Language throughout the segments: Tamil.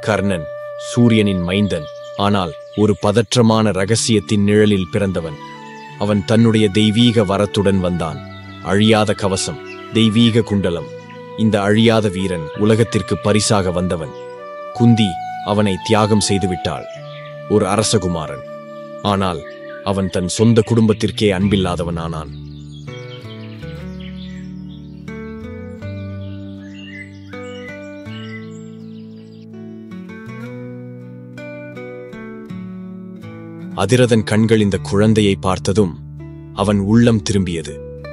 கர்ணன் சூரியனின் மைந்தன், ஆனால் ஒரு பதற்றமான ரகசியத்தின் நிழலில் பிறந்தவன். அவன் தன்னுடைய தெய்வீக வரத்துடன் வந்தான். அழியாத கவசம், தெய்வீக குண்டலம். இந்த அழியாத வீரன் உலகத்திற்கு பரிசாக வந்தவன். குந்தி அவனை தியாகம் செய்துவிட்டாள். ஒரு அரசகுமாரன். ஆனால் அவன் தன் சொந்த குடும்பத்திற்கே அன்பில்லாதவன் ஆனான். அதிரதன் கண்கள் இந்த குழந்தையை பார்த்ததும் அவன் உள்ளம் திரும்பியது.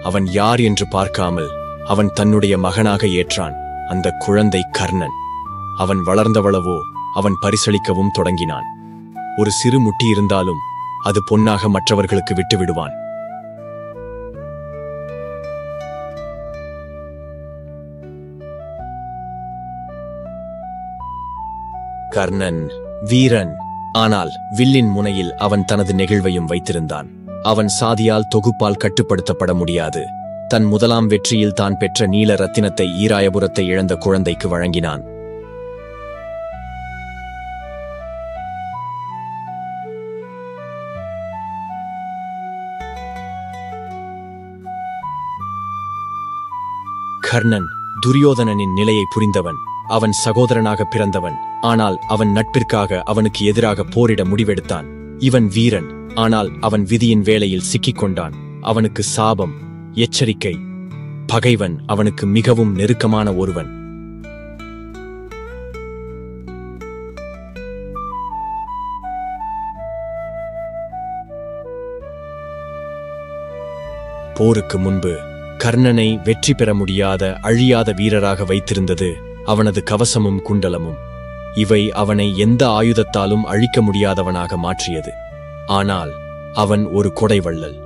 அவன் யார் என்று பார்க்காமல் அவன் தன்னுடைய மகனாக ஏற்றான். அந்த குழந்தை கர்ணன். அவன் வளர்ந்தவளவோ அவன் பரிசளிக்கவும் தொடங்கினான். ஒரு சிறு முட்டி இருந்தாலும் அது பொன்னாக மற்றவர்களுக்கு விட்டுவிடுவான். கர்ணன் வீரன், ஆனால் வில்லின் முனையில் அவன் தனது நெகிழ்வையும் வைத்திருந்தான். அவன் சாதியால் தொகுப்பால் கட்டுப்படுத்தப்பட முடியாது. தன் முதலாம் வெற்றியில் தான் பெற்ற நீல ரத்தினத்தை ஈராயபுரத்தை இழந்த குழந்தைக்கு வழங்கினான். கர்ணன் துரியோதனனின் நிலையை புரிந்தவன். அவன் சகோதரனாக பிறந்தவன், ஆனால் அவன் நட்பிற்காக அவனுக்கு எதிராக போரிட முடிவெடுத்தான். இவன் வீரன், ஆனால் அவன் விதியின் வேளையில் சிக்கிக் கொண்டான். அவனுக்கு சாபம், எச்சரிக்கை. பகைவன் அவனுக்கு மிகவும் நெருக்கமான ஒருவன். போருக்கு முன்பு கர்ணனை வெற்றி பெற முடியாத அழியாத வீரராக வைத்திருந்தது அவனது கவசமும் குண்டலமும். இவை அவனை எந்த ஆயுதத்தாலும் அழிக்க முடியாதவனாக மாற்றியது. ஆனால் அவன் ஒரு கொடைவள்ளல்.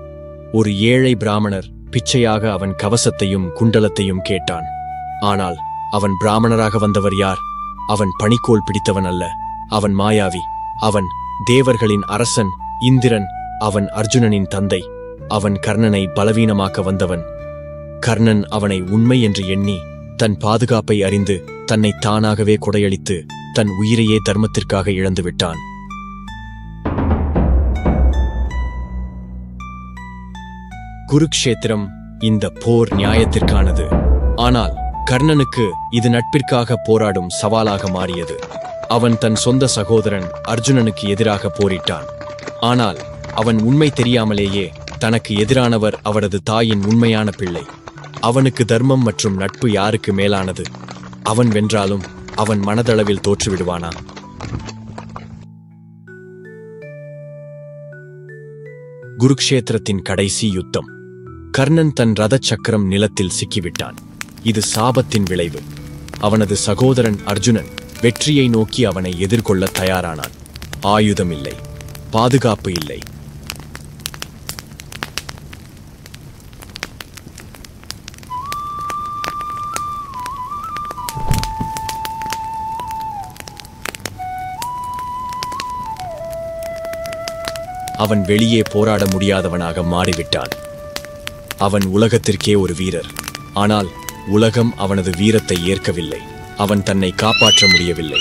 ஒரு ஏழை பிராமணர் பிச்சையாக அவன் கவசத்தையும் குண்டலத்தையும் கேட்டான். ஆனால் அவன் பிராமணராக வந்தவர் யார்? அவன் பணிக்கோள் பிடித்தவன் அல்ல. அவன் மாயாவி. அவன் தேவர்களின் அரசன் இந்திரன். அவன் அர்ஜுனனின் தந்தை. அவன் கர்ணனை பலவீனமாக்க வந்தவன். கர்ணன் அவனை உண்மை என்று எண்ணி தன் பாதுகாப்பை அறிந்து தன்னை தானாகவே கொடையளித்து தன் உயிரையே தர்மத்திற்காக இழந்துவிட்டான். குருக்ஷேத்திரம். இந்த போர் நியாயத்திற்கானது. ஆனால் கர்ணனுக்கு இது நட்பிற்காக போராடும் சவாலாக மாறியது. அவன் தன் சொந்த சகோதரன் அர்ஜுனனுக்கு எதிராக போரிட்டான். ஆனால் அவன் உண்மை தெரியாமலேயே தனக்கு எதிரானவர் அவரது தாயின் உண்மையான பிள்ளை. அவனுக்கு தர்மம் மற்றும் நட்பு யாருக்கு மேலானது? அவன் வென்றாலும் அவன் மனதளவில் தோற்றுவிடுவானா? குருக்ஷேத்திரத்தின் கடைசி யுத்தம். கர்ணன் தன் ரத சக்கரம் நிலத்தில் சிக்கிவிட்டான். இது சாபத்தின் விளைவு. அவனது சகோதரன் அர்ஜுனன் வெற்றியை நோக்கி அவனை எதிர்கொள்ள தயாரானான். ஆயுதம் இல்லை, பாதுகாப்பு இல்லை. அவன் வெளியே போராட முடியாதவனாக மாறிவிட்டான். அவன் உலகத்திற்கே ஒரு வீரர். ஆனால் உலகம் அவனது வீரத்தை ஏற்கவில்லை. அவன் தன்னை காப்பாற்ற முடியவில்லை.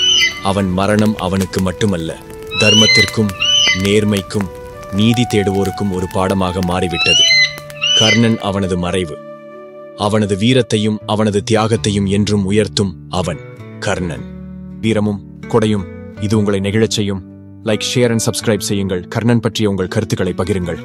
அவன் மரணம் அவனுக்கு மட்டுமல்ல, தர்மத்திற்கும் நேர்மைக்கும் நீதி தேடுவோருக்கும் ஒரு பாடமாக மாறிவிட்டது. கர்ணன் அவனது மறைவு. அவனது வீரத்தையும் அவனது தியாகத்தையும் என்றும் உயர்த்தும் அவன் கர்ணன். வீரமும் கொடையும் இது உங்களை நெகிழச் செய்யும். லைக், ஷேர் அண்ட் சப்ஸ்கிரைப் செய்யுங்கள். கர்ணன் பற்றிய உங்கள் கருத்துக்களை பகிருங்கள்.